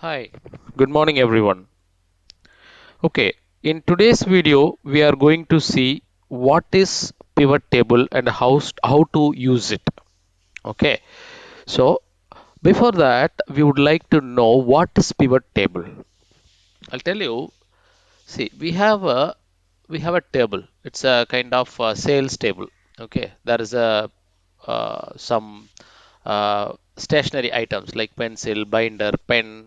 Hi, good morning everyone. Okay, in today's video, we are going to see what is pivot table and how to use it. Okay, so before that, we would like to know what is pivot table. I'll tell you. See, we have a table. It's a kind of sales table. Okay, there is a some stationary items like pencil, binder, pen,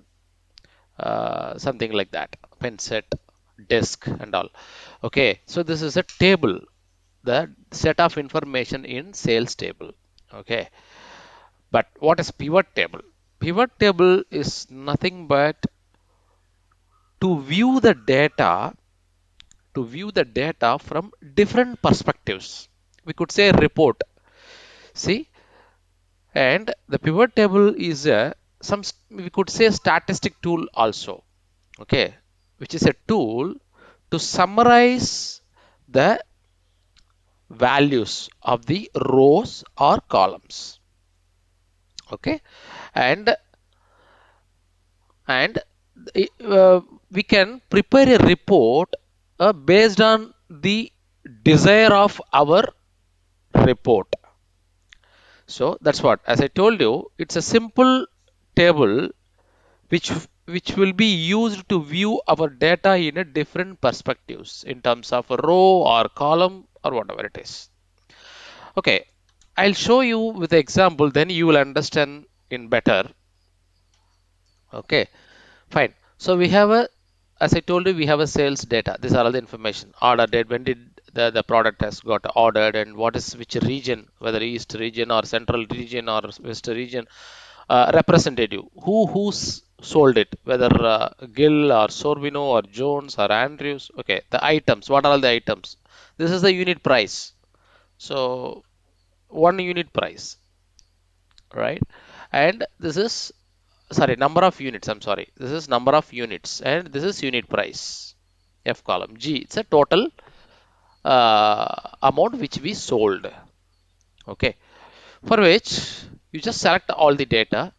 something like that, pen set, disk, and all. Okay, so this is a table, the set of information in sales table. Okay, but what is pivot table? Pivot table is nothing but to view the data, from different perspectives. We could say report. See, and the pivot table is a we could say statistic tool also. Okay, which is a tool to summarize the values of the rows or columns. Okay, and and uh, we can prepare a report based on the desire of our report. So that's what, as I told you, it's a simple table which will be used to view our data in a different perspectives in terms of a row or column or whatever it is. Okay, I'll show you with the example, then you will understand in better. Okay, fine. So we have a, as I told you, we have a sales data. These are all the information. Order date, when did the product has got ordered, and what is which region, whether east region or central region or west region, representative, who's sold it, whether Gill or Sorvino or Jones or Andrews. Okay, the items. What are all the items? This is the unit price. So one unit price, right? And this is, sorry, number of units. I'm sorry. This is number of units, and this is unit price. F column. G, it's a total amount which we sold. Okay, for which you just select all the data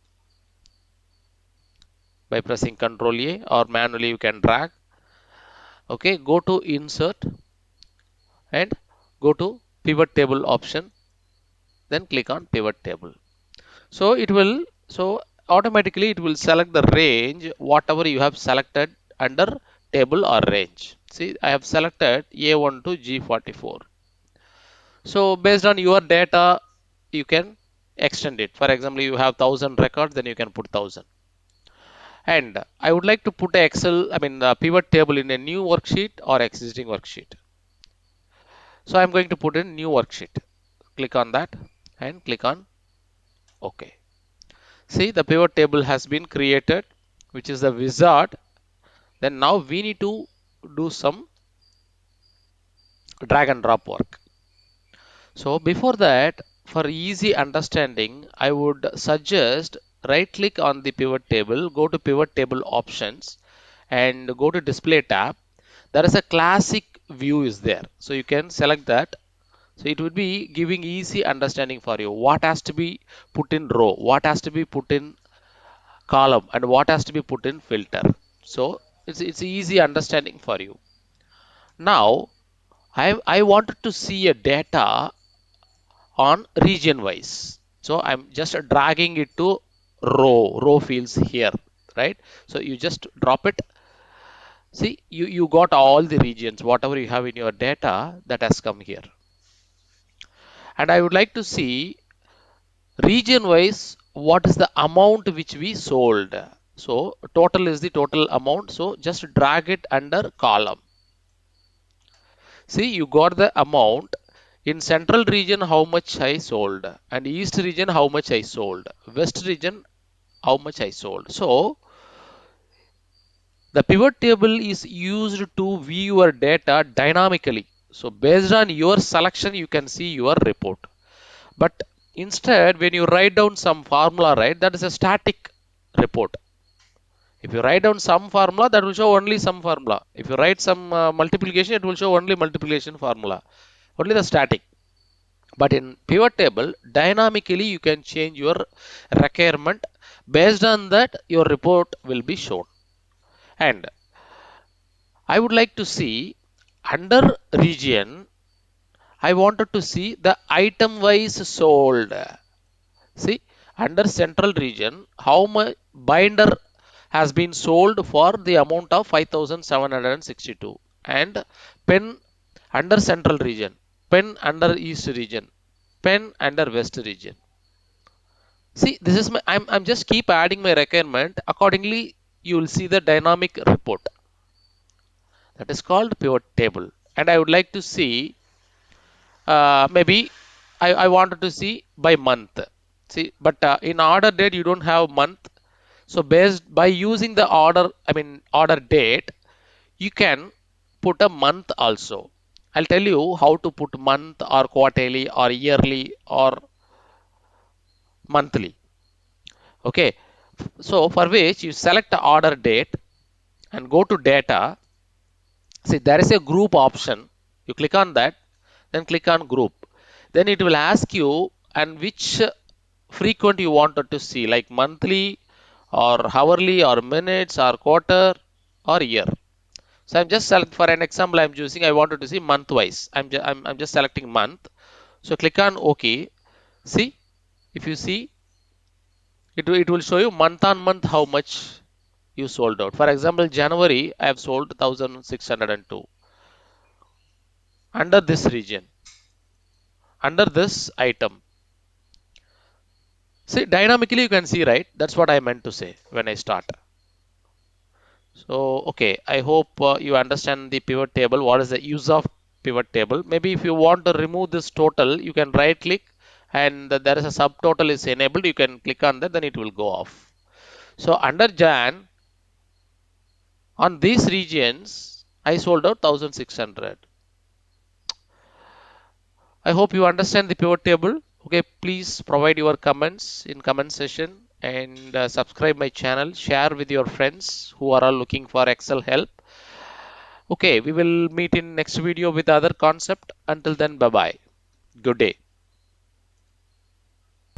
by pressing Ctrl A, or manually you can drag. Okay, go to insert and go to pivot table option, then click on pivot table. So it will, so automatically it will select the range whatever you have selected under table or range. See, I have selected A1 to G44. So based on your data, you can extend it. For example, you have 1000 records, then you can put 1000. And I would like to put a Excel, I mean pivot table in a new worksheet or existing worksheet. So I'm going to put in new worksheet. Click on that and click on OK. See, the pivot table has been created, which is the wizard. Then now we need to do some drag and drop work. So before that, for easy understanding, I would suggest right click on the pivot table, go to pivot table options and go to display tab. There is a classic view is there. So you can select that. So it would be giving easy understanding for you. What has to be put in row, what has to be put in column, and what has to be put in filter. So it's easy understanding for you. Now I wanted to see a data on region wise. So I'm just dragging it to row fields here, right? So you just drop it. See, you got all the regions, whatever you have in your data that has come here. And I would like to see region wise what is the amount which we sold. So total is the total amount. So just drag it under column. See, you got the amount in central region how much I sold, and east region how much I sold, west region how much I sold. So the pivot table is used to view your data dynamically. So based on your selection, you can see your report. But instead, when you write down some formula, right, that is a static report. If you write down some formula, that will show only some formula. If you write some multiplication, it will show only multiplication formula. Only the static. But in pivot table, dynamically you can change your requirement. Based on that, your report will be shown. And I would like to see under region, I wanted to see the item wise sold. See, under central region, how much binder has been sold for the amount of 5,762, and pen under central region, pen under east region, pen under west region. See, this is my, I'm just keep adding my requirement. Accordingly, you will see the dynamic report. That is called pivot table. And I would like to see, maybe I wanted to see by month. See, but in order date, you don't have month. So based by using the order, I mean order date, you can put a month also. I'll tell you how to put month or quarterly or yearly or monthly. Okay. So for which you select the order date and go to data. See, there is a group option. You click on that, then click on group. Then it will ask you and which frequent you wanted to see, like monthly or hourly or minutes or quarter or year. So I'm just select for an example I'm choosing. I wanted to see month wise. I'm just selecting month. So click on OK. See, if you see, it will show you month on month how much you sold out. For example, January I have sold 1,602 under this region, under this item. See, dynamically you can see, right? That's what I meant to say when I start. So, okay, I hope you understand the pivot table. What is the use of pivot table? Maybe if you want to remove this total, you can right click and there is a subtotal is enabled. You can click on that, then it will go off. So, under Jan, on these regions, I sold out 1,600. I hope you understand the pivot table. Okay, please provide your comments in comment section and subscribe my channel. Share with your friends who are all looking for Excel help. Okay, we will meet in next video with other concept. Until then, bye bye. Good day.